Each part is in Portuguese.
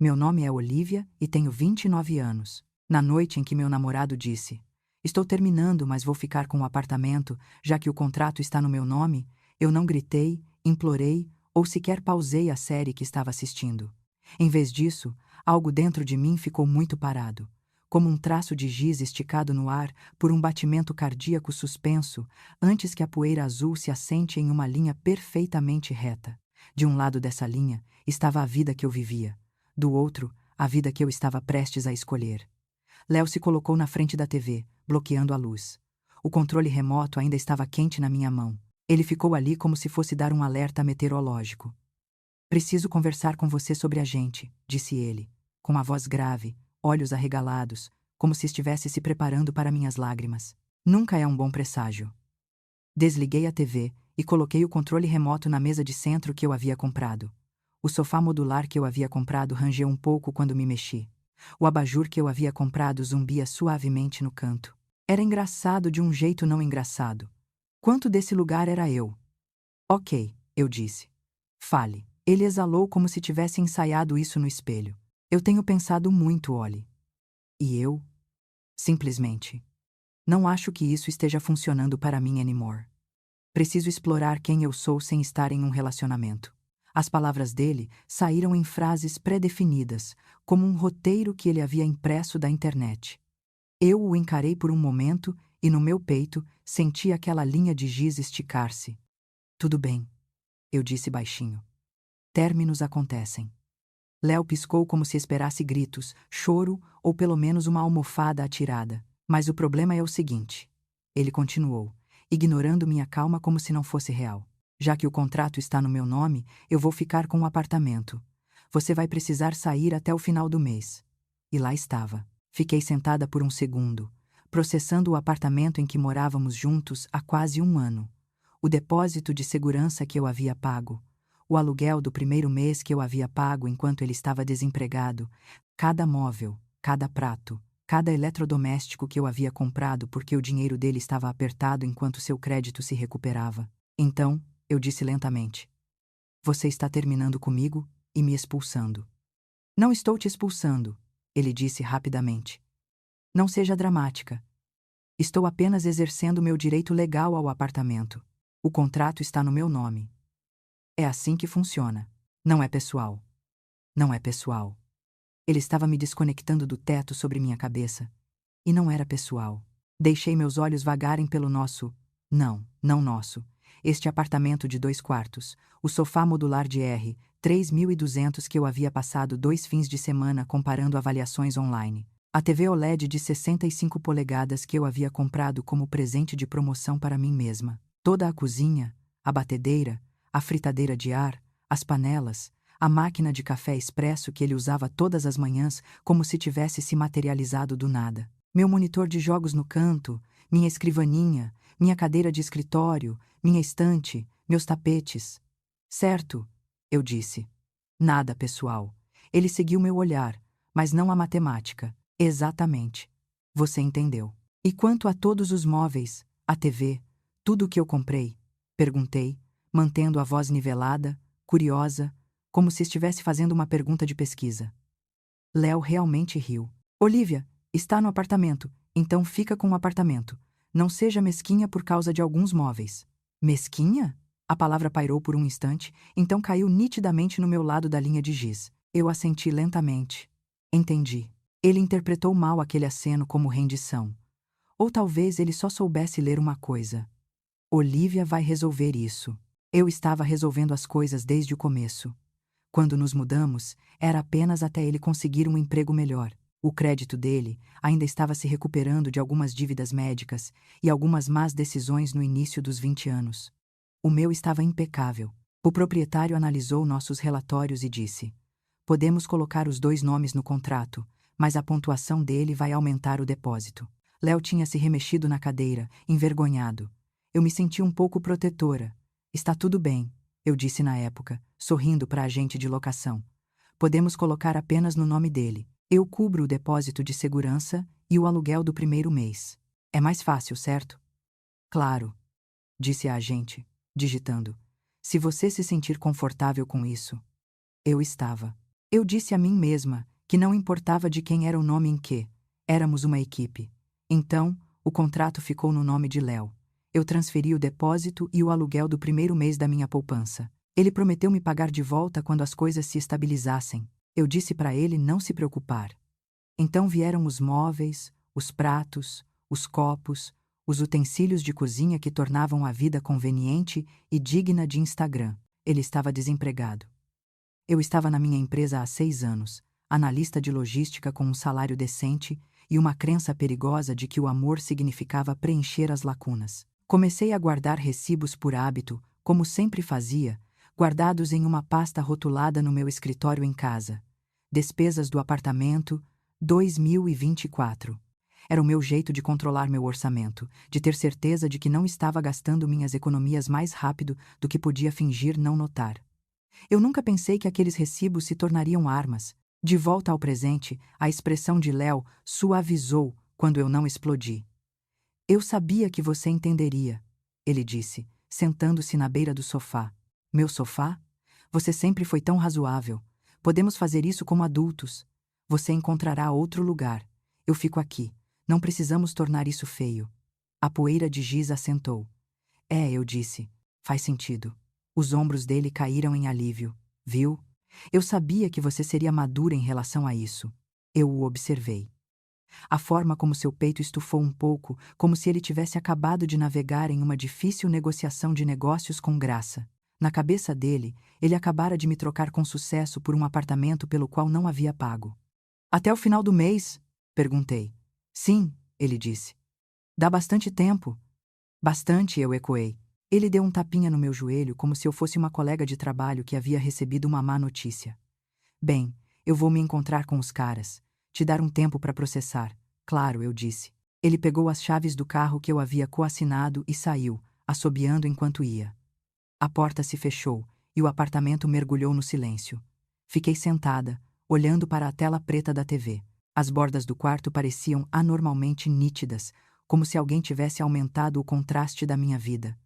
Meu nome é Olivia e tenho 29 anos. Na noite em que meu namorado disse: estou terminando, mas vou ficar com o apartamento, já que o contrato está no meu nome, eu não gritei, implorei ou sequer pausei a série que estava assistindo. Em vez disso, algo dentro de mim ficou muito parado, como um traço de giz esticado no ar por um batimento cardíaco suspenso, antes que a poeira azul se assente em uma linha perfeitamente reta. De um lado dessa linha estava a vida que eu vivia, do outro, a vida que eu estava prestes a escolher. Léo se colocou na frente da TV, bloqueando a luz. O controle remoto ainda estava quente na minha mão. Ele ficou ali como se fosse dar um alerta meteorológico. Preciso conversar com você sobre a gente, disse ele, com a voz grave, olhos arregalados, como se estivesse se preparando para minhas lágrimas. Nunca é um bom presságio. Desliguei a TV e coloquei o controle remoto na mesa de centro que eu havia comprado. O sofá modular que eu havia comprado rangeu um pouco quando me mexi. O abajur que eu havia comprado zumbia suavemente no canto. Era engraçado de um jeito não engraçado. Quanto desse lugar era eu? Ok, eu disse. Fale. Ele exalou como se tivesse ensaiado isso no espelho. Eu tenho pensado muito, Ollie. E eu? Simplesmente. Não acho que isso esteja funcionando para mim anymore. Preciso explorar quem eu sou sem estar em um relacionamento. As palavras dele saíram em frases pré-definidas, como um roteiro que ele havia impresso da internet. Eu o encarei por um momento e no meu peito senti aquela linha de giz esticar-se. Tudo bem, eu disse baixinho. Términos acontecem. Léo piscou como se esperasse gritos, choro ou pelo menos uma almofada atirada. Mas o problema é o seguinte. Ele continuou, ignorando minha calma como se não fosse real. Já que o contrato está no meu nome, eu vou ficar com o apartamento. Você vai precisar sair até o final do mês. E lá estava. Fiquei sentada por um segundo, processando o apartamento em que morávamos juntos há quase um ano. O depósito de segurança que eu havia pago. O aluguel do primeiro mês que eu havia pago enquanto ele estava desempregado, cada móvel, cada prato, cada eletrodoméstico que eu havia comprado porque o dinheiro dele estava apertado enquanto seu crédito se recuperava. Então, eu disse lentamente: você está terminando comigo e me expulsando. Não estou te expulsando, ele disse rapidamente. Não seja dramática. Estou apenas exercendo meu direito legal ao apartamento. O contrato está no meu nome. É assim que funciona. Não é pessoal. Não é pessoal. Ele estava me desconectando do teto sobre minha cabeça. E não era pessoal. Deixei meus olhos vagarem pelo nosso... Não nosso. Este apartamento de 2 quartos. O sofá modular de R. 3.200 que eu havia passado 2 fins de semana comparando avaliações online. A TV OLED de 65 polegadas que eu havia comprado como presente de promoção para mim mesma. Toda a cozinha, a batedeira, a fritadeira de ar, as panelas, a máquina de café expresso que ele usava todas as manhãs como se tivesse se materializado do nada. Meu monitor de jogos no canto, minha escrivaninha, minha cadeira de escritório, minha estante, meus tapetes. Certo, eu disse. Nada pessoal. Ele seguiu meu olhar, mas não a matemática. Exatamente. Você entendeu. E quanto a todos os móveis, a TV, tudo o que eu comprei? Perguntei, mantendo a voz nivelada, curiosa, como se estivesse fazendo uma pergunta de pesquisa. Léo realmente riu. Olivia, está no apartamento, então fica com o apartamento. Não seja mesquinha por causa de alguns móveis. Mesquinha? A palavra pairou por um instante, então caiu nitidamente no meu lado da linha de giz. Eu assenti lentamente. Entendi. Ele interpretou mal aquele aceno como rendição. Ou talvez ele só soubesse ler uma coisa. Olivia vai resolver isso. Eu estava resolvendo as coisas desde o começo. Quando nos mudamos, era apenas até ele conseguir um emprego melhor. O crédito dele ainda estava se recuperando de algumas dívidas médicas e algumas más decisões no início dos 20 anos. O meu estava impecável. O proprietário analisou nossos relatórios e disse: podemos colocar os 2 nomes no contrato, mas a pontuação dele vai aumentar o depósito. Léo tinha se remexido na cadeira, envergonhado. Eu me senti um pouco protetora. Está tudo bem, eu disse na época, sorrindo para a agente de locação. Podemos colocar apenas no nome dele. Eu cubro o depósito de segurança e o aluguel do primeiro mês. É mais fácil, certo? Claro, disse a agente, digitando. Se você se sentir confortável com isso. Eu estava. Eu disse a mim mesma que não importava de quem era o nome em que, éramos uma equipe. Então, o contrato ficou no nome de Léo. Eu transferi o depósito e o aluguel do primeiro mês da minha poupança. Ele prometeu me pagar de volta quando as coisas se estabilizassem. Eu disse para ele não se preocupar. Então vieram os móveis, os pratos, os copos, os utensílios de cozinha que tornavam a vida conveniente e digna de Instagram. Ele estava desempregado. Eu estava na minha empresa há 6 anos, analista de logística com um salário decente e uma crença perigosa de que o amor significava preencher as lacunas. Comecei a guardar recibos por hábito, como sempre fazia, guardados em uma pasta rotulada no meu escritório em casa. Despesas do apartamento, 2024. Era o meu jeito de controlar meu orçamento, de ter certeza de que não estava gastando minhas economias mais rápido do que podia fingir não notar. Eu nunca pensei que aqueles recibos se tornariam armas. De volta ao presente, a expressão de Léo suavizou quando eu não explodi. Eu sabia que você entenderia, ele disse, sentando-se na beira do sofá. Meu sofá? Você sempre foi tão razoável. Podemos fazer isso como adultos. Você encontrará outro lugar. Eu fico aqui. Não precisamos tornar isso feio. A poeira de giz assentou. Eu disse. Faz sentido. Os ombros dele caíram em alívio. Viu? Eu sabia que você seria madura em relação a isso. Eu o observei. A forma como seu peito estufou um pouco, como se ele tivesse acabado de navegar em uma difícil negociação de negócios com graça. Na cabeça dele, ele acabara de me trocar com sucesso por um apartamento pelo qual não havia pago. Até o final do mês? Perguntei. Sim, ele disse. Dá bastante tempo. Bastante, eu ecoei. Ele deu um tapinha no meu joelho como se eu fosse uma colega de trabalho que havia recebido uma má notícia. Bem, eu vou me encontrar com os caras. Te dar um tempo para processar. Claro, eu disse. Ele pegou as chaves do carro que eu havia coassinado e saiu, assobiando enquanto ia. A porta se fechou e o apartamento mergulhou no silêncio. Fiquei sentada, olhando para a tela preta da TV. As bordas do quarto pareciam anormalmente nítidas, como se alguém tivesse aumentado o contraste da minha vida.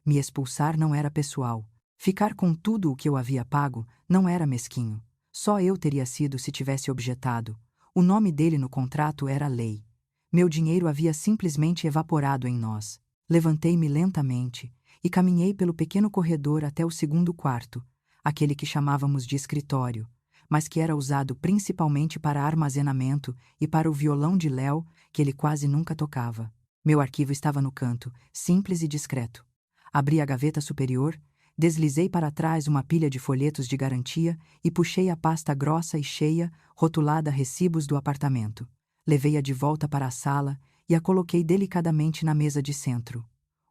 Me expulsar não era pessoal. Ficar com tudo o que eu havia pago não era mesquinho. Só eu teria sido se tivesse objetado. O nome dele no contrato era lei. Meu dinheiro havia simplesmente evaporado em nós. Levantei-me lentamente e caminhei pelo pequeno corredor até o segundo quarto, aquele que chamávamos de escritório, mas que era usado principalmente para armazenamento e para o violão de Léo, que ele quase nunca tocava. Meu arquivo estava no canto, simples e discreto. Abri a gaveta superior, deslizei para trás uma pilha de folhetos de garantia e puxei a pasta grossa e cheia, rotulada recibos do apartamento. Levei-a de volta para a sala e a coloquei delicadamente na mesa de centro.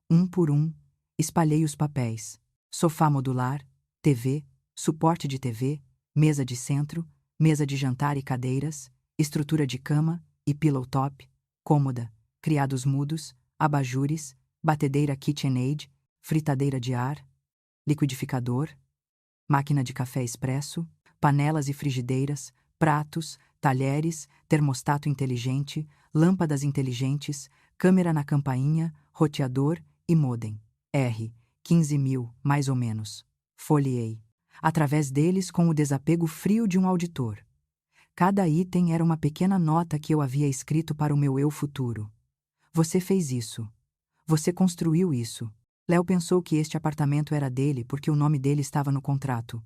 Um por um, espalhei os papéis. Sofá modular, TV, suporte de TV, mesa de centro, mesa de jantar e cadeiras, estrutura de cama e pillow top, cômoda, criados mudos, abajures, batedeira KitchenAid, fritadeira de ar, liquidificador, máquina de café expresso, panelas e frigideiras, pratos, talheres, termostato inteligente, lâmpadas inteligentes, câmera na campainha, roteador e modem. 15.000, mais ou menos. Folheei. Através deles com o desapego frio de um auditor. Cada item era uma pequena nota que eu havia escrito para o meu eu futuro. Você fez isso. Você construiu isso. Léo pensou que este apartamento era dele porque o nome dele estava no contrato.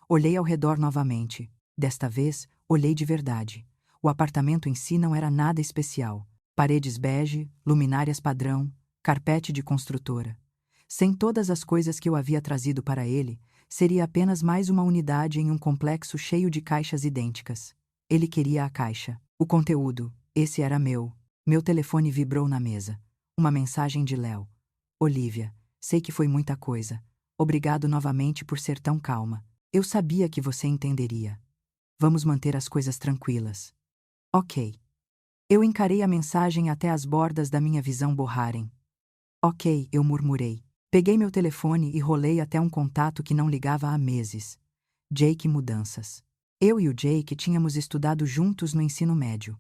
Olhei ao redor novamente. Desta vez, olhei de verdade. O apartamento em si não era nada especial. Paredes bege, luminárias padrão, carpete de construtora. Sem todas as coisas que eu havia trazido para ele, seria apenas mais uma unidade em um complexo cheio de caixas idênticas. Ele queria a caixa. O conteúdo, esse era meu. Meu telefone vibrou na mesa. Uma mensagem de Léo. Olivia, sei que foi muita coisa. Obrigado novamente por ser tão calma. Eu sabia que você entenderia. Vamos manter as coisas tranquilas. Ok. Eu encarei a mensagem até as bordas da minha visão borrarem. Ok, eu murmurei. Peguei meu telefone e rolei até um contato que não ligava há meses. Jake Mudanças. Eu e o Jake tínhamos estudado juntos no ensino médio.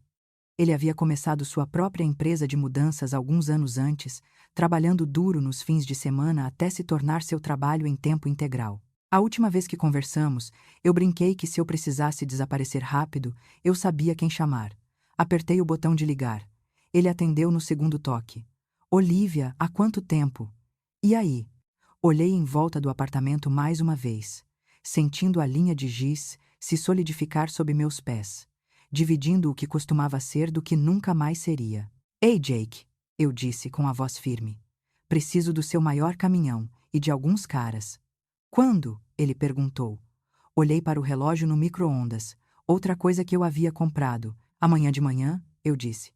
Ele havia começado sua própria empresa de mudanças alguns anos antes, trabalhando duro nos fins de semana até se tornar seu trabalho em tempo integral. A última vez que conversamos, eu brinquei que se eu precisasse desaparecer rápido, eu sabia quem chamar. Apertei o botão de ligar. Ele atendeu no segundo toque. Olivia, há quanto tempo? E aí? Olhei em volta do apartamento mais uma vez, sentindo a linha de giz se solidificar sob meus pés, dividindo o que costumava ser do que nunca mais seria. Ei, Jake, eu disse com a voz firme. Preciso do seu maior caminhão e de alguns caras. Quando? Ele perguntou. Olhei para o relógio no micro-ondas, outra coisa que eu havia comprado. Amanhã de manhã, eu disse.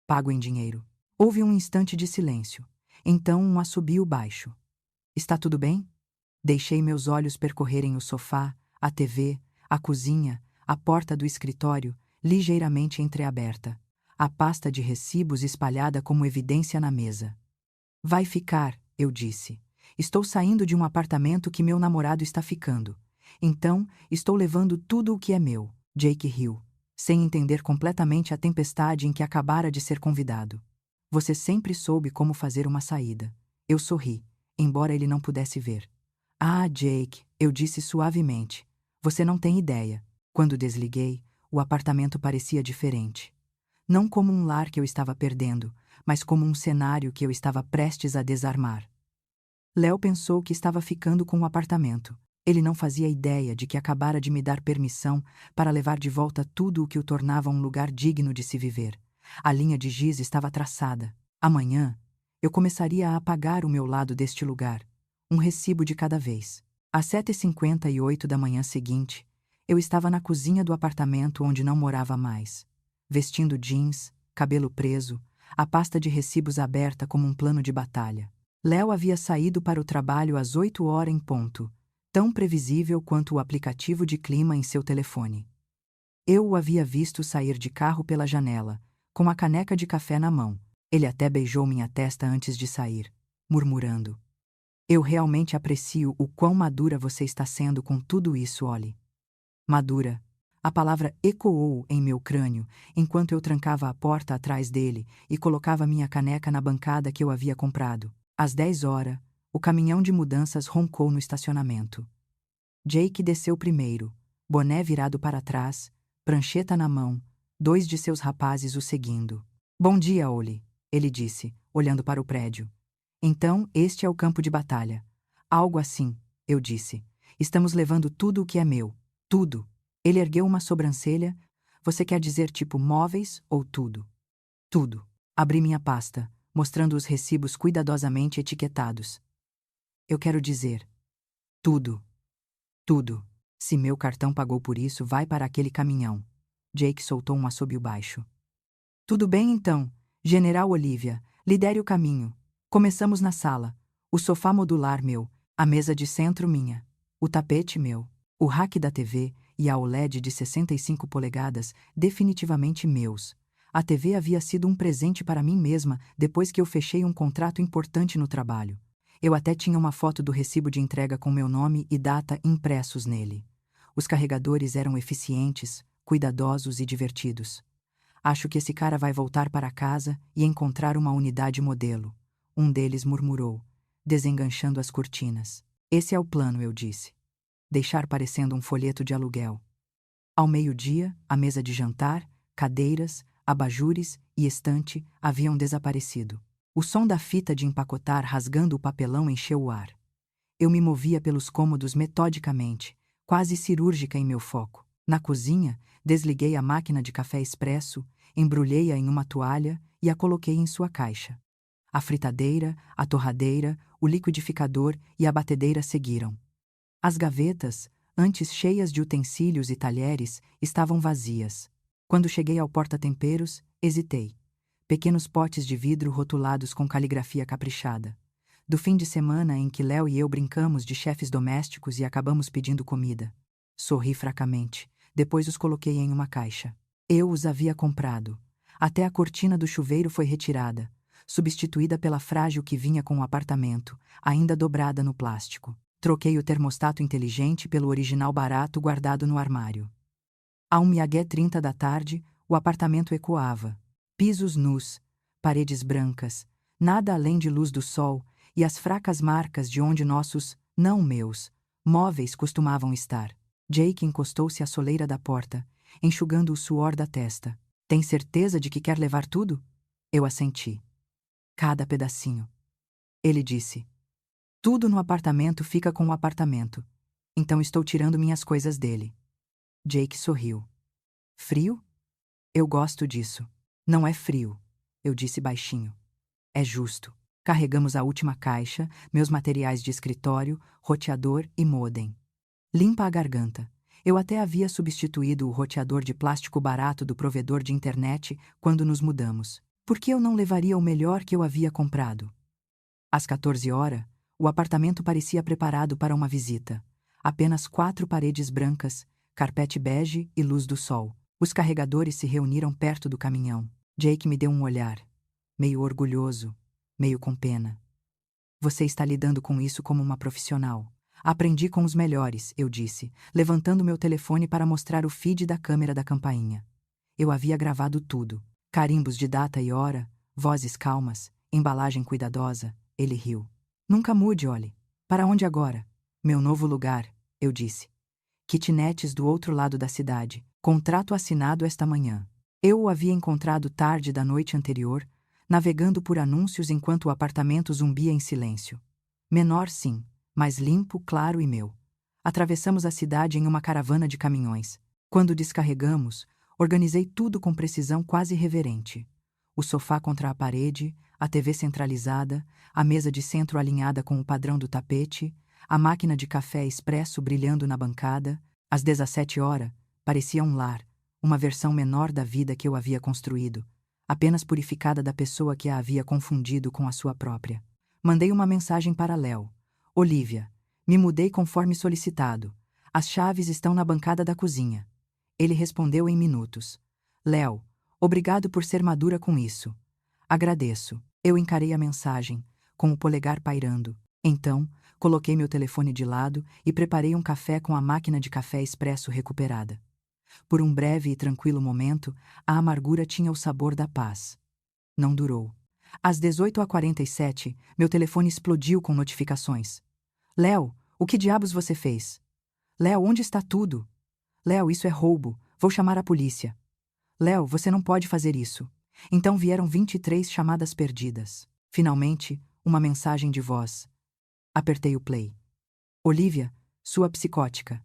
Pago em dinheiro. Houve um instante de silêncio. Então um assobio baixo. Está tudo bem? Deixei meus olhos percorrerem o sofá, a TV, a cozinha, a porta do escritório, ligeiramente entreaberta. A pasta de recibos espalhada como evidência na mesa. Vai ficar, eu disse. Estou saindo de um apartamento que meu namorado está ficando. Então, estou levando tudo o que é meu. Jake riu, sem entender completamente a tempestade em que acabara de ser convidado. Você sempre soube como fazer uma saída. Eu sorri, embora ele não pudesse ver. Ah, Jake, eu disse suavemente. Você não tem ideia. Quando desliguei, o apartamento parecia diferente. Não como um lar que eu estava perdendo, mas como um cenário que eu estava prestes a desarmar. Léo pensou que estava ficando com o apartamento. Ele não fazia ideia de que acabara de me dar permissão para levar de volta tudo o que o tornava um lugar digno de se viver. A linha de giz estava traçada. Amanhã, eu começaria a apagar o meu lado deste lugar, um recibo de cada vez. Às 7h58 da manhã seguinte, eu estava na cozinha do apartamento onde não morava mais. Vestindo jeans, cabelo preso, a pasta de recibos aberta como um plano de batalha. Léo havia saído para o trabalho às 8h em ponto, tão previsível quanto o aplicativo de clima em seu telefone. Eu o havia visto sair de carro pela janela, com a caneca de café na mão. Ele até beijou minha testa antes de sair, murmurando: Eu realmente aprecio o quão madura você está sendo com tudo isso, Ollie. Madura. A palavra ecoou em meu crânio enquanto eu trancava a porta atrás dele e colocava minha caneca na bancada que eu havia comprado. Às 10h, o caminhão de mudanças roncou no estacionamento. Jake desceu primeiro, boné virado para trás, prancheta na mão, 2 de seus rapazes o seguindo. Bom dia, Ollie, ele disse, olhando para o prédio. Então, este é o campo de batalha. Algo assim, eu disse. Estamos levando tudo o que é meu. Tudo. Ele ergueu uma sobrancelha. Você quer dizer tipo móveis ou tudo? Tudo. Abri minha pasta, mostrando os recibos cuidadosamente etiquetados. Eu quero dizer. Tudo. Tudo. Se meu cartão pagou por isso, vai para aquele caminhão. Jake soltou um assobio baixo. Tudo bem então, General Olivia, lidere o caminho. Começamos na sala. O sofá modular meu, a mesa de centro minha, o tapete meu, o rack da TV e a OLED de 65 polegadas definitivamente meus. A TV havia sido um presente para mim mesma depois que eu fechei um contrato importante no trabalho. Eu até tinha uma foto do recibo de entrega com meu nome e data impressos nele. Os carregadores eram eficientes, cuidadosos e divertidos. Acho que esse cara vai voltar para casa e encontrar uma unidade modelo. Um deles murmurou, desenganchando as cortinas. Esse é o plano, eu disse. Deixar parecendo um folheto de aluguel. Ao meio-dia, a mesa de jantar, cadeiras, abajures e estante haviam desaparecido. O som da fita de empacotar rasgando o papelão encheu o ar. Eu me movia pelos cômodos metodicamente, quase cirúrgica em meu foco. Na cozinha, desliguei a máquina de café expresso, embrulhei-a em uma toalha e a coloquei em sua caixa. A fritadeira, a torradeira, o liquidificador e a batedeira seguiram. As gavetas, antes cheias de utensílios e talheres, estavam vazias. Quando cheguei ao porta-temperos, hesitei. Pequenos potes de vidro rotulados com caligrafia caprichada. Do fim de semana em que Léo e eu brincamos de chefes domésticos e acabamos pedindo comida. Sorri fracamente. Depois os coloquei em uma caixa. Eu os havia comprado. Até a cortina do chuveiro foi retirada, substituída pela frágil que vinha com o apartamento, ainda dobrada no plástico. Troquei o termostato inteligente pelo original barato guardado no armário. A 1h30 da tarde, o apartamento ecoava. Pisos nus, paredes brancas, nada além de luz do sol e as fracas marcas de onde nossos, não meus, móveis costumavam estar. Jake encostou-se à soleira da porta, enxugando o suor da testa. Tem certeza de que quer levar tudo? Eu assenti. Cada pedacinho. Ele disse. Tudo no apartamento fica com o apartamento. Então estou tirando minhas coisas dele. Jake sorriu. Frio? Eu gosto disso. Não é frio, eu disse baixinho. É justo. Carregamos a última caixa, meus materiais de escritório, roteador e modem. Limpa a garganta. Eu até havia substituído o roteador de plástico barato do provedor de internet quando nos mudamos. Por que eu não levaria o melhor que eu havia comprado? Às 14 horas, o apartamento parecia preparado para uma visita. Apenas 4 paredes brancas, carpete bege e luz do sol. Os carregadores se reuniram perto do caminhão. Jake me deu um olhar, meio orgulhoso, meio com pena. Você está lidando com isso como uma profissional. Aprendi com os melhores, eu disse, levantando meu telefone para mostrar o feed da câmera da campainha. Eu havia gravado tudo. Carimbos de data e hora, vozes calmas, embalagem cuidadosa. Ele riu. Nunca mude, Ollie. Para onde agora? Meu novo lugar, eu disse. Kitnetes do outro lado da cidade. Contrato assinado esta manhã. Eu o havia encontrado tarde da noite anterior, navegando por anúncios enquanto o apartamento zumbia em silêncio. Menor, sim, mas limpo, claro e meu. Atravessamos a cidade em uma caravana de caminhões. Quando descarregamos, organizei tudo com precisão quase reverente. O sofá contra a parede, a TV centralizada, a mesa de centro alinhada com o padrão do tapete, a máquina de café expresso brilhando na bancada. Às 17 horas, parecia um lar, uma versão menor da vida que eu havia construído, apenas purificada da pessoa que a havia confundido com a sua própria. Mandei uma mensagem para Léo. Olivia, me mudei conforme solicitado. As chaves estão na bancada da cozinha. Ele respondeu em minutos. Léo, obrigado por ser madura com isso. Agradeço. Eu encarei a mensagem, com o polegar pairando. Então, coloquei meu telefone de lado e preparei um café com a máquina de café expresso recuperada. Por um breve e tranquilo momento, a amargura tinha o sabor da paz. Não durou. Às 18h47, meu telefone explodiu com notificações. Léo, o que diabos você fez? Léo, onde está tudo? Léo, isso é roubo. Vou chamar a polícia. Léo, você não pode fazer isso. Então vieram 23 chamadas perdidas. Finalmente, uma mensagem de voz. Apertei o play. Olivia, sua psicótica.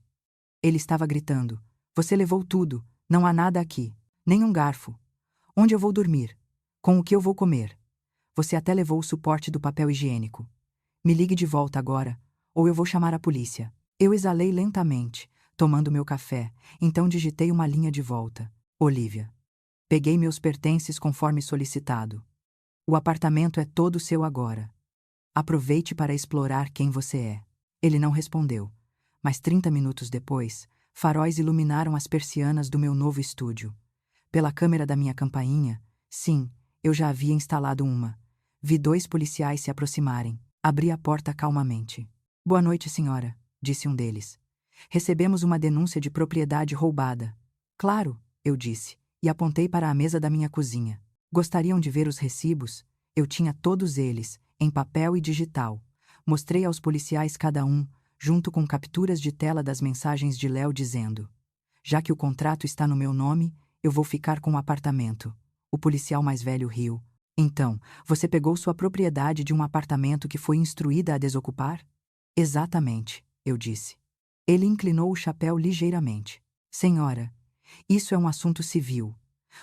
Ele estava gritando. Você levou tudo, não há nada aqui. Nem um garfo. Onde eu vou dormir? Com o que eu vou comer? Você até levou o suporte do papel higiênico. Me ligue de volta agora, ou eu vou chamar a polícia. Eu exalei lentamente, tomando meu café, então digitei uma linha de volta. Olivia. Peguei meus pertences conforme solicitado. O apartamento é todo seu agora. Aproveite para explorar quem você é. Ele não respondeu, mas 30 minutos depois, faróis iluminaram as persianas do meu novo estúdio. Pela câmera da minha campainha, sim, eu já havia instalado uma. Vi 2 policiais se aproximarem. Abri a porta calmamente. Boa noite, senhora, disse um deles. Recebemos uma denúncia de propriedade roubada. Claro, eu disse, e apontei para a mesa da minha cozinha. Gostariam de ver os recibos? Eu tinha todos eles, em papel e digital. Mostrei aos policiais cada um, junto com capturas de tela das mensagens de Léo dizendo: já que o contrato está no meu nome, eu vou ficar com o apartamento. O policial mais velho riu. Então, você pegou sua propriedade de um apartamento que foi instruída a desocupar? Exatamente, eu disse. Ele inclinou o chapéu ligeiramente. Senhora, isso é um assunto civil.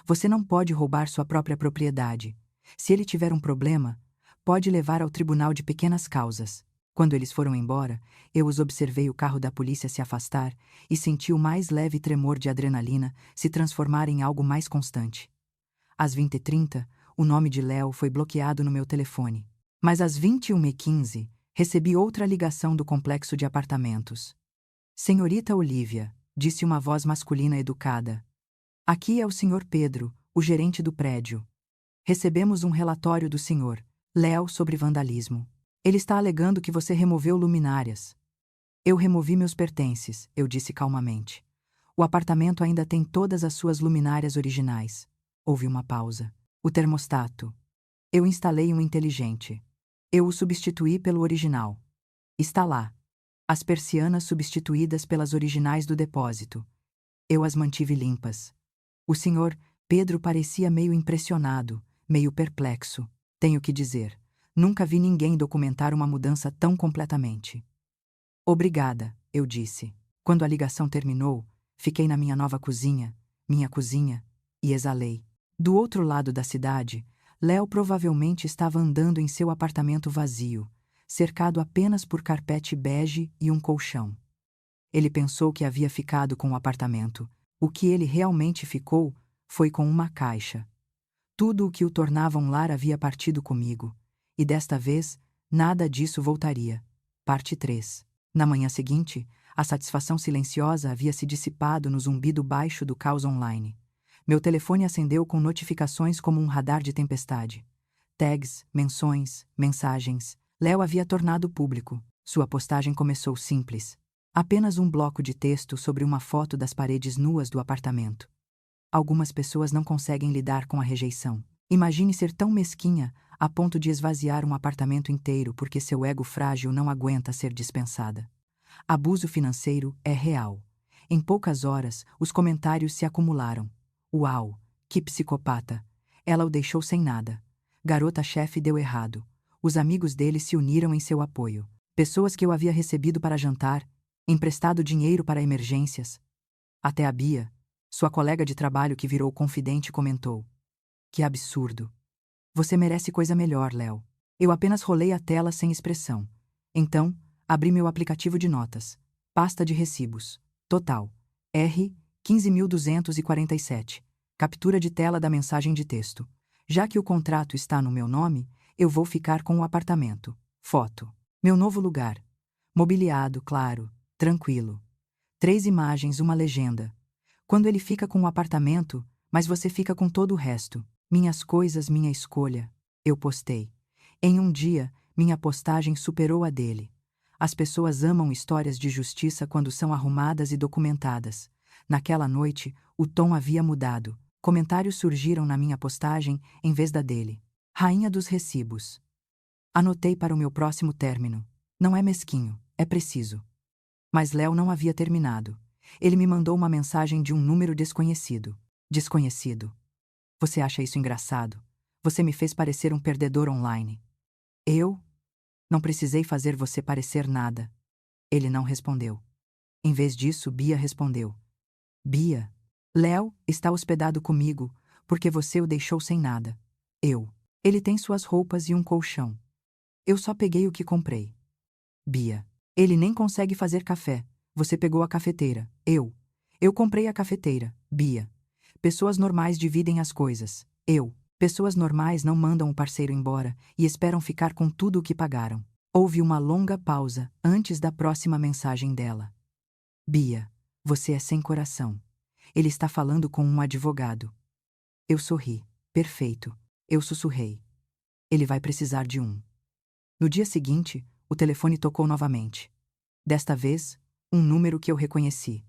Você não pode roubar sua própria propriedade. Se ele tiver um problema, pode levar ao tribunal de pequenas causas. Quando eles foram embora, eu os observei o carro da polícia se afastar e senti o mais leve tremor de adrenalina se transformar em algo mais constante. Às 20h30, o nome de Léo foi bloqueado no meu telefone. Mas às 21h15, recebi outra ligação do complexo de apartamentos. Senhorita Olivia, disse uma voz masculina educada. Aqui é o Sr. Pedro, o gerente do prédio. Recebemos um relatório do Sr. Léo sobre vandalismo. Ele está alegando que você removeu luminárias. Eu removi meus pertences, eu disse calmamente. O apartamento ainda tem todas as suas luminárias originais. Houve uma pausa. O termostato. Eu instalei um inteligente. Eu o substituí pelo original. Está lá. As persianas substituídas pelas originais do depósito. Eu as mantive limpas. O senhor Pedro parecia meio impressionado, meio perplexo. Tenho que dizer, nunca vi ninguém documentar uma mudança tão completamente. Obrigada, eu disse. Quando a ligação terminou, fiquei na minha nova cozinha, e exalei. Do outro lado da cidade, Léo provavelmente estava andando em seu apartamento vazio, cercado apenas por carpete bege e um colchão. Ele pensou que havia ficado com o apartamento. O que ele realmente ficou foi com uma caixa. Tudo o que o tornava um lar havia partido comigo, e desta vez, nada disso voltaria. Parte 3. Na manhã seguinte, a satisfação silenciosa havia se dissipado no zumbido baixo do caos online. Meu telefone acendeu com notificações como um radar de tempestade. Tags, menções, mensagens. Léo havia tornado público. Sua postagem começou simples. Apenas um bloco de texto sobre uma foto das paredes nuas do apartamento. Algumas pessoas não conseguem lidar com a rejeição. Imagine ser tão mesquinha a ponto de esvaziar um apartamento inteiro porque seu ego frágil não aguenta ser dispensada. Abuso financeiro é real. Em poucas horas, os comentários se acumularam. Uau, que psicopata! Ela o deixou sem nada. Garota-chefe deu errado. Os amigos dele se uniram em seu apoio. Pessoas que eu havia recebido para jantar, emprestado dinheiro para emergências. Até a Bia, sua colega de trabalho que virou confidente, comentou: que absurdo. Você merece coisa melhor, Léo. Eu apenas rolei a tela sem expressão. Então, abri meu aplicativo de notas. Pasta de recibos. Total. R. 15.247. Captura de tela da mensagem de texto. Já que o contrato está no meu nome, eu vou ficar com o apartamento. Foto. Meu novo lugar. Mobiliado, claro, tranquilo. 3 imagens, uma legenda. Quando ele fica com o apartamento, mas você fica com todo o resto. Minhas coisas, minha escolha. Eu postei. Em um dia, minha postagem superou a dele. As pessoas amam histórias de justiça quando são arrumadas e documentadas. Naquela noite, o tom havia mudado. Comentários surgiram na minha postagem em vez da dele. Rainha dos recibos. Anotei para o meu próximo término. Não é mesquinho, é preciso. Mas Léo não havia terminado. Ele me mandou uma mensagem de um número desconhecido. Desconhecido. Você acha isso engraçado? Você me fez parecer um perdedor online. Eu? Não precisei fazer você parecer nada. Ele não respondeu. Em vez disso, Bia respondeu. Bia, Léo está hospedado comigo, porque você o deixou sem nada. Eu. Ele tem suas roupas e um colchão. Eu só peguei o que comprei. Bia. Ele nem consegue fazer café. Você pegou a cafeteira. Eu comprei a cafeteira. Bia. Pessoas normais dividem as coisas. Eu. Pessoas normais não mandam o parceiro embora e esperam ficar com tudo o que pagaram. Houve uma longa pausa antes da próxima mensagem dela. Bia, você é sem coração. Ele está falando com um advogado. Eu sorri. Perfeito. Eu sussurrei. Ele vai precisar de um. No dia seguinte, o telefone tocou novamente. Desta vez, um número que eu reconheci.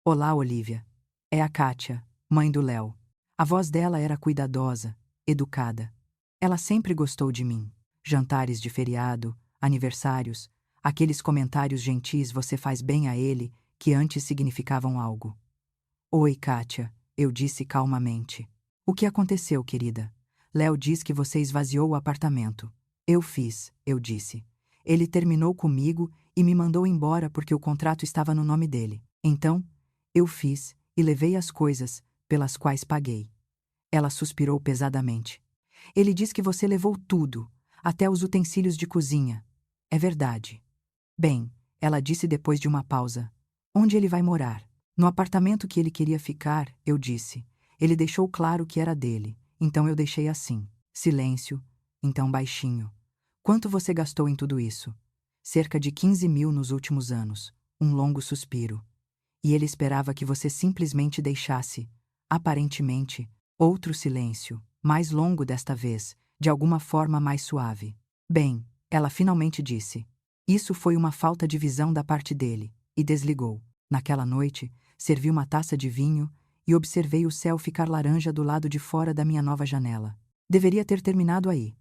Olá, Olivia. É a Kátia, mãe do Léo. A voz dela era cuidadosa, educada. Ela sempre gostou de mim. Jantares de feriado, aniversários, aqueles comentários gentis você faz bem a ele, que antes significavam algo. Oi, Kátia, eu disse calmamente. O que aconteceu, querida? Léo diz que você esvaziou o apartamento. Eu fiz, eu disse. Ele terminou comigo e me mandou embora porque o contrato estava no nome dele. Então, eu fiz e levei as coisas, pelas quais paguei. Ela suspirou pesadamente. Ele diz que você levou tudo, até os utensílios de cozinha. É verdade. Bem, ela disse depois de uma pausa. Onde ele vai morar? No apartamento que ele queria ficar, eu disse. Ele deixou claro que era dele, então eu deixei assim. Silêncio, então baixinho. Quanto você gastou em tudo isso? Cerca de 15.000 nos últimos anos. Um longo suspiro. E ele esperava que você simplesmente deixasse, aparentemente, outro silêncio, mais longo desta vez, de alguma forma mais suave. Bem, ela finalmente disse. Isso foi uma falta de visão da parte dele, e desligou. Naquela noite, servi uma taça de vinho e observei o céu ficar laranja do lado de fora da minha nova janela. Deveria ter terminado aí.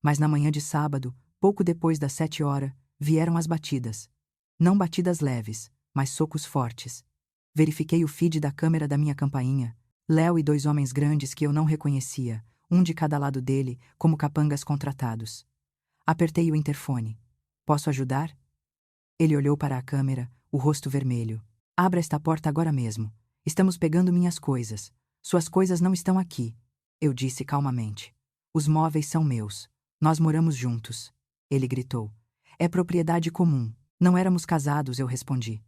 Mas na manhã de sábado, pouco depois das 7 horas, vieram as batidas. Não batidas leves, mas socos fortes. Verifiquei o feed da câmera da minha campainha. Léo e 2 homens grandes que eu não reconhecia, um de cada lado dele, como capangas contratados. Apertei o interfone. Posso ajudar? Ele olhou para a câmera, o rosto vermelho. Abra esta porta agora mesmo. Estamos pegando minhas coisas. Suas coisas não estão aqui. Eu disse calmamente. Os móveis são meus. Nós moramos juntos. Ele gritou. É propriedade comum. Não éramos casados, eu respondi.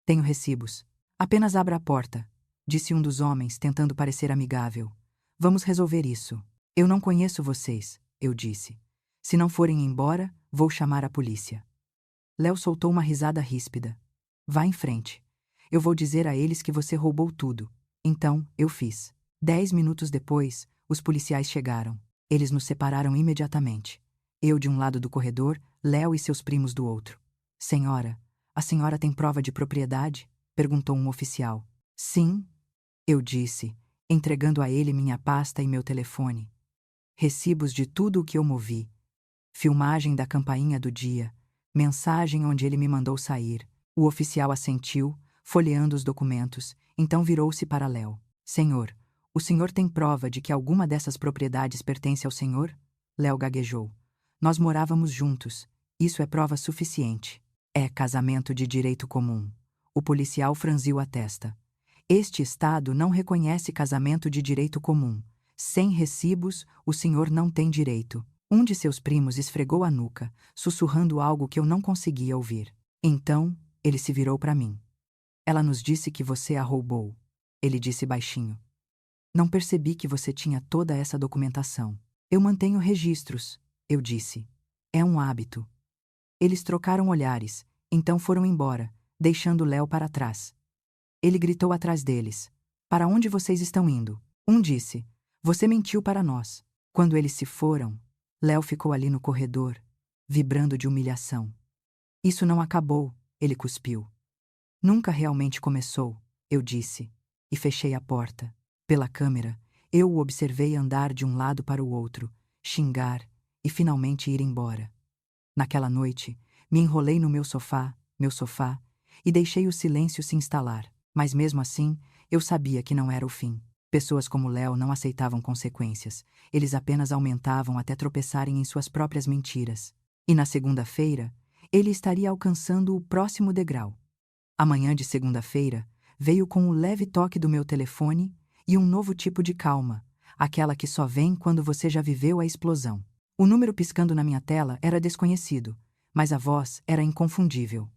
Tenho recibos. Apenas abra a porta, disse um dos homens, tentando parecer amigável. Vamos resolver isso. Eu não conheço vocês, eu disse. Se não forem embora, vou chamar a polícia. Léo soltou uma risada ríspida. Vá em frente. Eu vou dizer a eles que você roubou tudo. Então, eu fiz. 10 minutos depois, os policiais chegaram. Eles nos separaram imediatamente. Eu de um lado do corredor, Léo e seus primos do outro. Senhora, a senhora tem prova de propriedade? Perguntou um oficial. Sim, eu disse, entregando a ele minha pasta e meu telefone. Recibos de tudo o que eu movi. Filmagem da campainha do dia. Mensagem onde ele me mandou sair. O oficial assentiu, folheando os documentos, então virou-se para Léo. Senhor, o senhor tem prova de que alguma dessas propriedades pertence ao senhor? Léo gaguejou. Nós morávamos juntos. Isso é prova suficiente. É casamento de direito comum. O policial franziu a testa. Este estado não reconhece casamento de direito comum. Sem recibos, o senhor não tem direito. Um de seus primos esfregou a nuca, sussurrando algo que eu não conseguia ouvir. Então, ele se virou para mim. Ela nos disse que você a roubou. Ele disse baixinho. Não percebi que você tinha toda essa documentação. Eu mantenho registros, eu disse. É um hábito. Eles trocaram olhares, então foram embora, deixando Léo para trás. Ele gritou atrás deles. Para onde vocês estão indo? Um disse. Você mentiu para nós. Quando eles se foram, Léo ficou ali no corredor, vibrando de humilhação. Isso não acabou, ele cuspiu. Nunca realmente começou, eu disse, e fechei a porta. Pela câmera, eu o observei andar de um lado para o outro, xingar e finalmente ir embora. Naquela noite, me enrolei no meu sofá, e deixei o silêncio se instalar. Mas mesmo assim, eu sabia que não era o fim. Pessoas como Léo não aceitavam consequências. Eles apenas aumentavam até tropeçarem em suas próprias mentiras. E na segunda-feira, ele estaria alcançando o próximo degrau. A manhã de segunda-feira veio com o leve toque do meu telefone e um novo tipo de calma, aquela que só vem quando você já viveu a explosão. O número piscando na minha tela era desconhecido, mas a voz era inconfundível.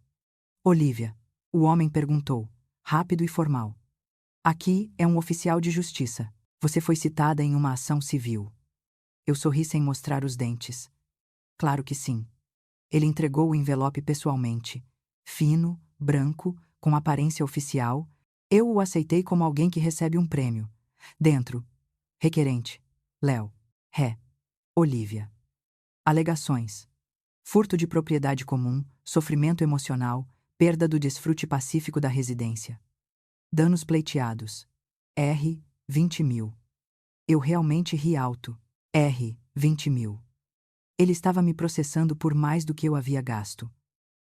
Olivia, o homem perguntou, rápido e formal. Aqui é um oficial de justiça. Você foi citada em uma ação civil. Eu sorri sem mostrar os dentes. Claro que sim. Ele entregou o envelope pessoalmente. Fino, branco, com aparência oficial. Eu o aceitei como alguém que recebe um prêmio. Dentro. Requerente. Léo. Ré. Olivia. Alegações. Furto de propriedade comum, sofrimento emocional, perda do desfrute pacífico da residência. Danos pleiteados. R. 20 mil. Eu realmente ri alto. R. 20 mil. Ele estava me processando por mais do que eu havia gasto.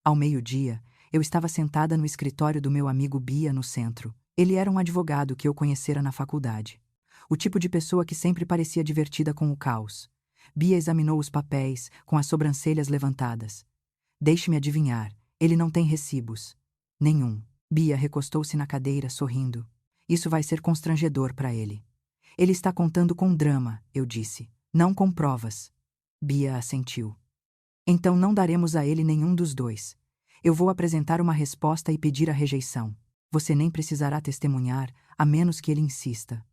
Ao meio-dia, eu estava sentada no escritório do meu amigo Bia no centro. Ele era um advogado que eu conhecera na faculdade. O tipo de pessoa que sempre parecia divertida com o caos. Bia examinou os papéis, com as sobrancelhas levantadas. Deixe-me adivinhar, ele não tem recibos. Nenhum. Bia recostou-se na cadeira, sorrindo. Isso vai ser constrangedor para ele. Ele está contando com drama, eu disse, não com provas. Bia assentiu. Então não daremos a ele nenhum dos dois. Eu vou apresentar uma resposta e pedir a rejeição. Você nem precisará testemunhar, a menos que ele insista.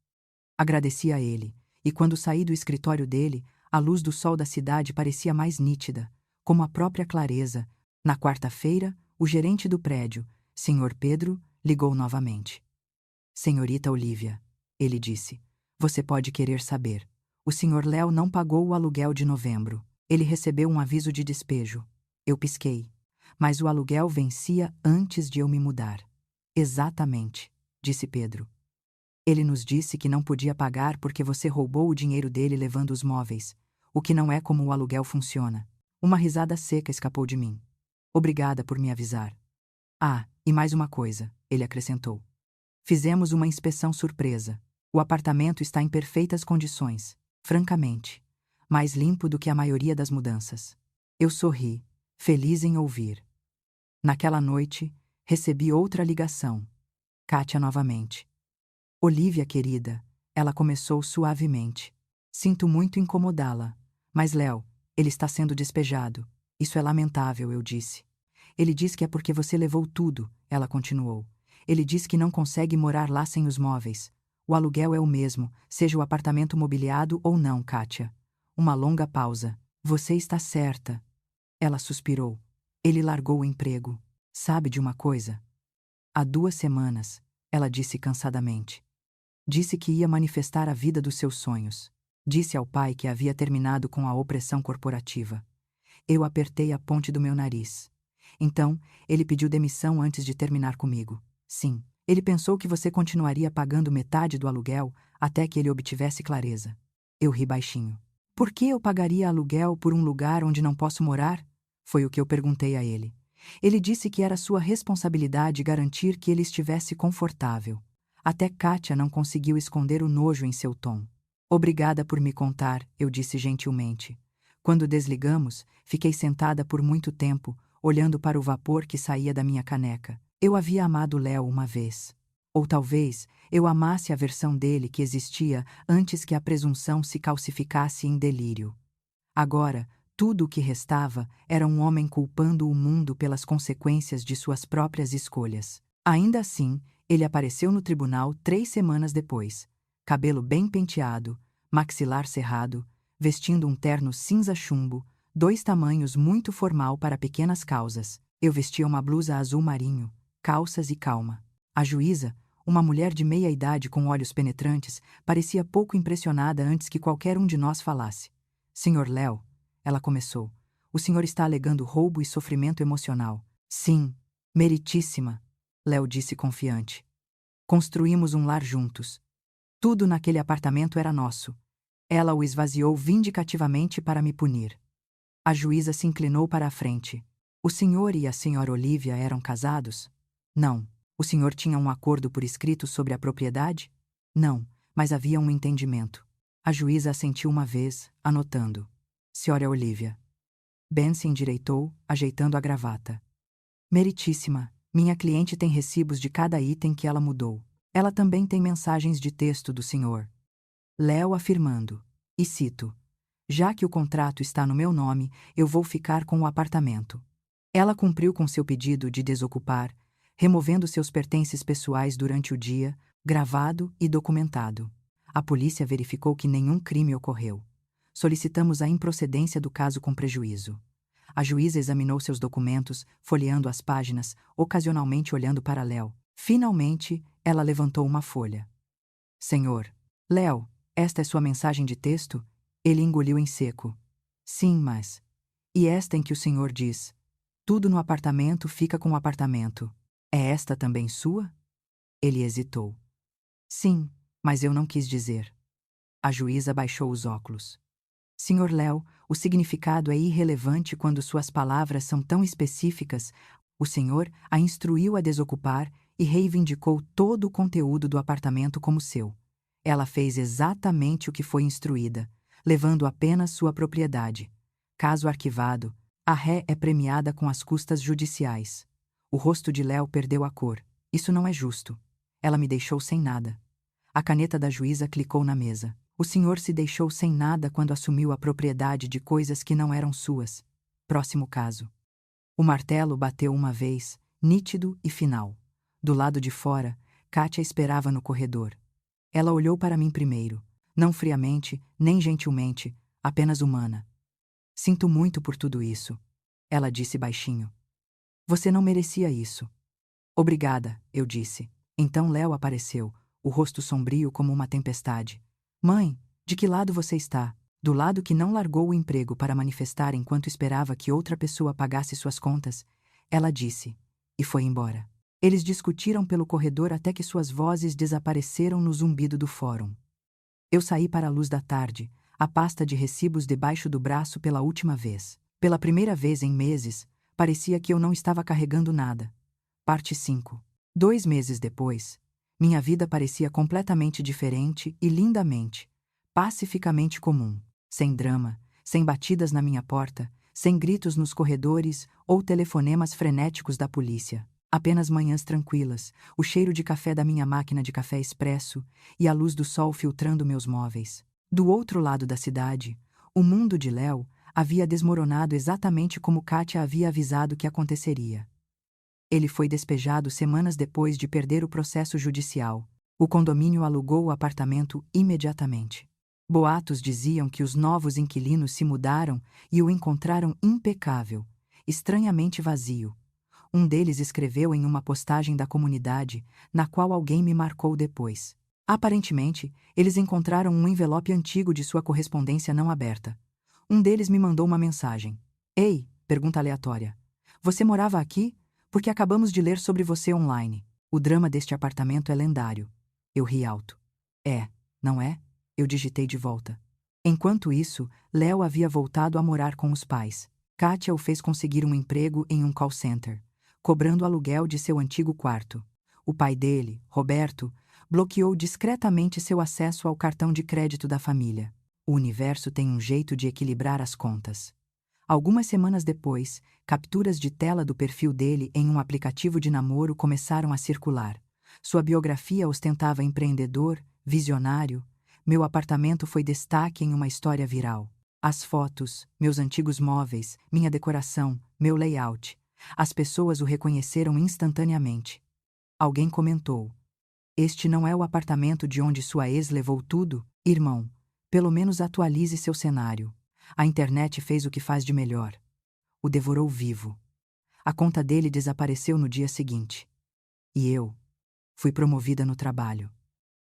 Agradeci a ele, e quando saí do escritório dele, a luz do sol da cidade parecia mais nítida, como a própria clareza. Na quarta-feira, o gerente do prédio, Sr. Pedro, ligou novamente. Senhorita Olivia, ele disse, você pode querer saber. O Sr. Léo não pagou o aluguel de novembro. Ele recebeu um aviso de despejo. Eu pisquei. Mas o aluguel vencia antes de eu me mudar. Exatamente, disse Pedro. Ele nos disse que não podia pagar porque você roubou o dinheiro dele levando os móveis, o que não é como o aluguel funciona. Uma risada seca escapou de mim. Obrigada por me avisar. Ah, e mais uma coisa, ele acrescentou. Fizemos uma inspeção surpresa. O apartamento está em perfeitas condições, francamente. Mais limpo do que a maioria das mudanças. Eu sorri, feliz em ouvir. Naquela noite, recebi outra ligação. Kátia novamente. Olivia, querida, ela começou suavemente. Sinto muito incomodá-la. Mas Léo, ele está sendo despejado. Isso é lamentável, eu disse. Ele diz que é porque você levou tudo, ela continuou. Ele diz que não consegue morar lá sem os móveis. O aluguel é o mesmo, seja o apartamento mobiliado ou não, Kátia. Uma longa pausa. Você está certa. Ela suspirou. Ele largou o emprego. Sabe de uma coisa? Há 2 semanas, ela disse cansadamente. Disse que ia manifestar a vida dos seus sonhos. Disse ao pai que havia terminado com a opressão corporativa. Eu apertei a ponte do meu nariz. Então, ele pediu demissão antes de terminar comigo. Sim, ele pensou que você continuaria pagando metade do aluguel até que ele obtivesse clareza. Eu ri baixinho. Por que eu pagaria aluguel por um lugar onde não posso morar? Foi o que eu perguntei a ele. Ele disse que era sua responsabilidade garantir que ele estivesse confortável. Até Kátia não conseguiu esconder o nojo em seu tom. Obrigada por me contar, eu disse gentilmente. Quando desligamos, fiquei sentada por muito tempo, olhando para o vapor que saía da minha caneca. Eu havia amado Léo uma vez. Ou talvez eu amasse a versão dele que existia antes que a presunção se calcificasse em delírio. Agora, tudo o que restava era um homem culpando o mundo pelas consequências de suas próprias escolhas. Ainda assim, ele apareceu no tribunal 3 semanas depois. Cabelo bem penteado, maxilar cerrado, vestindo um terno cinza chumbo, 2 tamanhos muito formal para pequenas causas. Eu vestia uma blusa azul marinho, calças e calma. A juíza, uma mulher de meia idade com olhos penetrantes, parecia pouco impressionada antes que qualquer um de nós falasse. Senhor Léo, ela começou, o senhor está alegando roubo e sofrimento emocional. Sim, meritíssima, Léo disse confiante. Construímos um lar juntos. Tudo naquele apartamento era nosso. Ela o esvaziou vindicativamente para me punir. A juíza se inclinou para a frente. O senhor e a senhora Olivia eram casados? Não. O senhor tinha um acordo por escrito sobre a propriedade? Não, mas havia um entendimento. A juíza assentiu uma vez, anotando. Senhora Olivia. Ben se endireitou, ajeitando a gravata. Meritíssima, minha cliente tem recibos de cada item que ela mudou. Ela também tem mensagens de texto do senhor. Léo afirmando, e cito, já que o contrato está no meu nome, eu vou ficar com o apartamento. Ela cumpriu com seu pedido de desocupar, removendo seus pertences pessoais durante o dia, gravado e documentado. A polícia verificou que nenhum crime ocorreu. Solicitamos a improcedência do caso com prejuízo. A juíza examinou seus documentos, folheando as páginas, ocasionalmente olhando para Léo. Finalmente, ela levantou uma folha. Senhor. Léo, esta é sua mensagem de texto? Ele engoliu em seco. Sim, mas... E esta em que o senhor diz... Tudo no apartamento fica com o apartamento. É esta também sua? Ele hesitou. Sim, mas eu não quis dizer. A juíza baixou os óculos. Senhor Léo, o significado é irrelevante quando suas palavras são tão específicas. O senhor a instruiu a desocupar e reivindicou todo o conteúdo do apartamento como seu. Ela fez exatamente o que foi instruída, levando apenas sua propriedade. Caso arquivado, a ré é premiada com as custas judiciais. O rosto de Léo perdeu a cor. Isso não é justo. Ela me deixou sem nada. A caneta da juíza clicou na mesa. O senhor se deixou sem nada quando assumiu a propriedade de coisas que não eram suas. Próximo caso. O martelo bateu uma vez, nítido e final. Do lado de fora, Kátia esperava no corredor. Ela olhou para mim primeiro, não friamente, nem gentilmente, apenas humana. Sinto muito por tudo isso, ela disse baixinho. Você não merecia isso. Obrigada, eu disse. Então Léo apareceu, o rosto sombrio como uma tempestade. Mãe, de que lado você está? Do lado que não largou o emprego para manifestar enquanto esperava que outra pessoa pagasse suas contas, ela disse, e foi embora. Eles discutiram pelo corredor até que suas vozes desapareceram no zumbido do fórum. Eu saí para a luz da tarde, a pasta de recibos debaixo do braço pela última vez. Pela primeira vez em meses, Parecia que eu não estava carregando nada. Parte 5. 2 meses depois, minha vida parecia completamente diferente e lindamente, pacificamente comum. Sem drama, sem batidas na minha porta, sem gritos nos corredores ou telefonemas frenéticos da polícia. Apenas manhãs tranquilas, o cheiro de café da minha máquina de café expresso e a luz do sol filtrando meus móveis. Do outro lado da cidade, o mundo de Léo havia desmoronado exatamente como Kátia havia avisado que aconteceria. Ele foi despejado semanas depois de perder o processo judicial. O condomínio alugou o apartamento imediatamente. Boatos diziam que os novos inquilinos se mudaram e o encontraram impecável, estranhamente vazio. Um deles escreveu em uma postagem da comunidade, na qual alguém me marcou depois. Aparentemente, eles encontraram um envelope antigo de sua correspondência não aberta. Um deles me mandou uma mensagem. Ei, pergunta aleatória. Você morava aqui? Porque acabamos de ler sobre você online. O drama deste apartamento é lendário. Eu ri alto. É, não é? Eu digitei de volta. Enquanto isso, Léo havia voltado a morar com os pais. Kátia o fez conseguir um emprego em um call center, cobrando o aluguel de seu antigo quarto. O pai dele, Roberto, bloqueou discretamente seu acesso ao cartão de crédito da família. O universo tem um jeito de equilibrar as contas. Algumas semanas depois, capturas de tela do perfil dele em um aplicativo de namoro começaram a circular. Sua biografia ostentava empreendedor, visionário. Meu apartamento foi destaque em uma história viral. As fotos, meus antigos móveis, minha decoração, meu layout. As pessoas o reconheceram instantaneamente. Alguém comentou: este não é o apartamento de onde sua ex levou tudo? Irmão, pelo menos atualize seu cenário. A internet fez o que faz de melhor. O devorou vivo. A conta dele desapareceu no dia seguinte. E eu fui promovida no trabalho.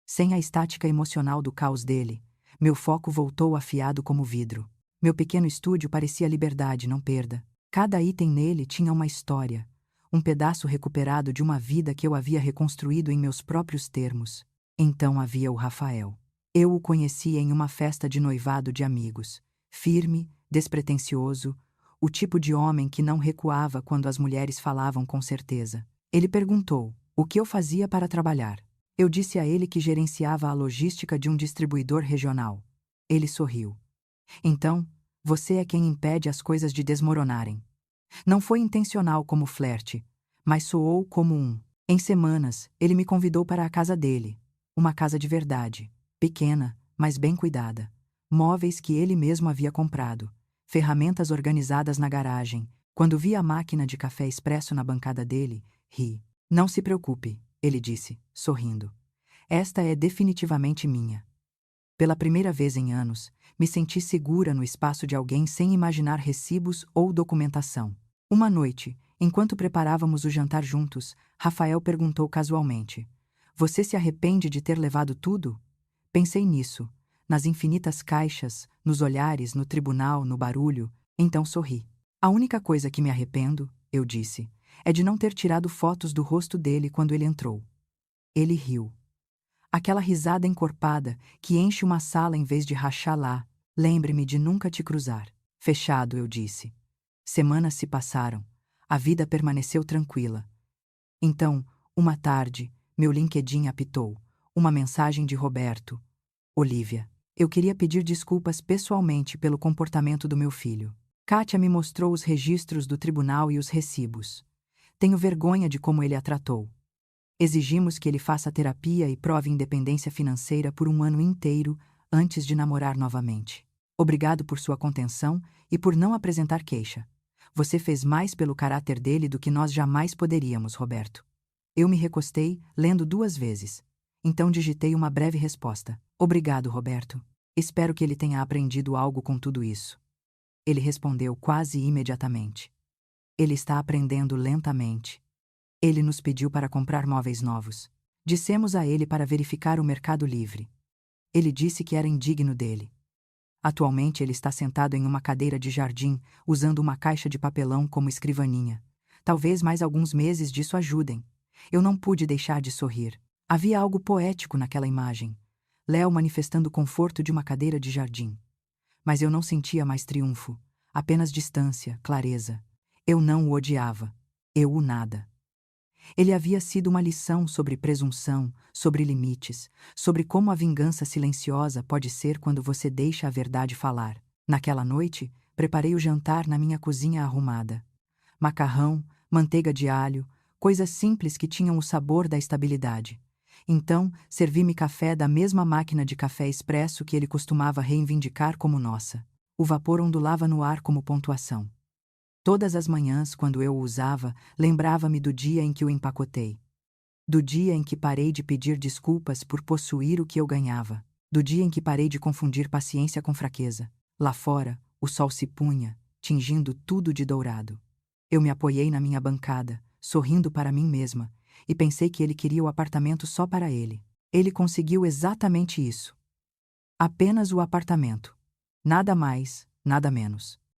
Sem a estática emocional do caos dele, meu foco voltou afiado como vidro. Meu pequeno estúdio parecia liberdade, não perda. Cada item nele tinha uma história, um pedaço recuperado de uma vida que eu havia reconstruído em meus próprios termos. Então havia o Rafael. Eu o conheci em uma festa de noivado de amigos. Firme, despretensioso, o tipo de homem que não recuava quando as mulheres falavam com certeza. Ele perguntou o que eu fazia para trabalhar. Eu disse a ele que gerenciava a logística de um distribuidor regional. Ele sorriu. Então, você é quem impede as coisas de desmoronarem. Não foi intencional como flerte, mas soou como um. Em semanas, ele me convidou para a casa dele. Uma casa de verdade, pequena, mas bem cuidada. Móveis que ele mesmo havia comprado. Ferramentas organizadas na garagem. Quando vi a máquina de café expresso na bancada dele, ri. Não se preocupe, ele disse, sorrindo. Esta é definitivamente minha. Pela primeira vez em anos, me senti segura no espaço de alguém sem imaginar recibos ou documentação. Uma noite, enquanto preparávamos o jantar juntos, Rafael perguntou casualmente: você se arrepende de ter levado tudo? Pensei nisso, nas infinitas caixas, nos olhares, no tribunal, no barulho, então sorri. A única coisa que me arrependo, eu disse, é de não ter tirado fotos do rosto dele quando ele entrou. Ele riu. Aquela risada encorpada que enche uma sala em vez de rachar lá. Lembre-me de nunca te cruzar. Fechado, eu disse. Semanas se passaram. A vida permaneceu tranquila. Então, uma tarde, meu LinkedIn apitou. Uma mensagem de Roberto. Olívia, eu queria pedir desculpas pessoalmente pelo comportamento do meu filho. Kátia me mostrou os registros do tribunal e os recibos. Tenho vergonha de como ele a tratou. Exigimos que ele faça terapia e prove independência financeira por um ano inteiro antes de namorar novamente. Obrigado por sua contenção e por não apresentar queixa. Você fez mais pelo caráter dele do que nós jamais poderíamos, Roberto. Eu me recostei, lendo 2 vezes. Então digitei uma breve resposta. Obrigado, Roberto. Espero que ele tenha aprendido algo com tudo isso. Ele respondeu quase imediatamente. Ele está aprendendo lentamente. Ele nos pediu para comprar móveis novos. Dissemos a ele para verificar o Mercado Livre. Ele disse que era indigno dele. Atualmente ele está sentado em uma cadeira de jardim, usando uma caixa de papelão como escrivaninha. Talvez mais alguns meses disso ajudem. Eu não pude deixar de sorrir. Havia algo poético naquela imagem. Léo manifestando o conforto de uma cadeira de jardim. Mas eu não sentia mais triunfo, apenas distância, clareza. Eu não o odiava. Eu o nada. Ele havia sido uma lição sobre presunção, sobre limites, sobre como a vingança silenciosa pode ser quando você deixa a verdade falar. Naquela noite, preparei o jantar na minha cozinha arrumada. Macarrão, manteiga de alho, coisas simples que tinham o sabor da estabilidade. Então, servi-me café da mesma máquina de café expresso que ele costumava reivindicar como nossa. O vapor ondulava no ar como pontuação. Todas as manhãs, quando eu o usava, lembrava-me do dia em que o empacotei. Do dia em que parei de pedir desculpas por possuir o que eu ganhava. Do dia em que parei de confundir paciência com fraqueza. Lá fora, o sol se punha, tingindo tudo de dourado. Eu me apoiei na minha bancada, sorrindo para mim mesma, e pensei que ele queria o apartamento só para ele. Ele conseguiu exatamente isso. Apenas o apartamento. Nada mais, nada menos.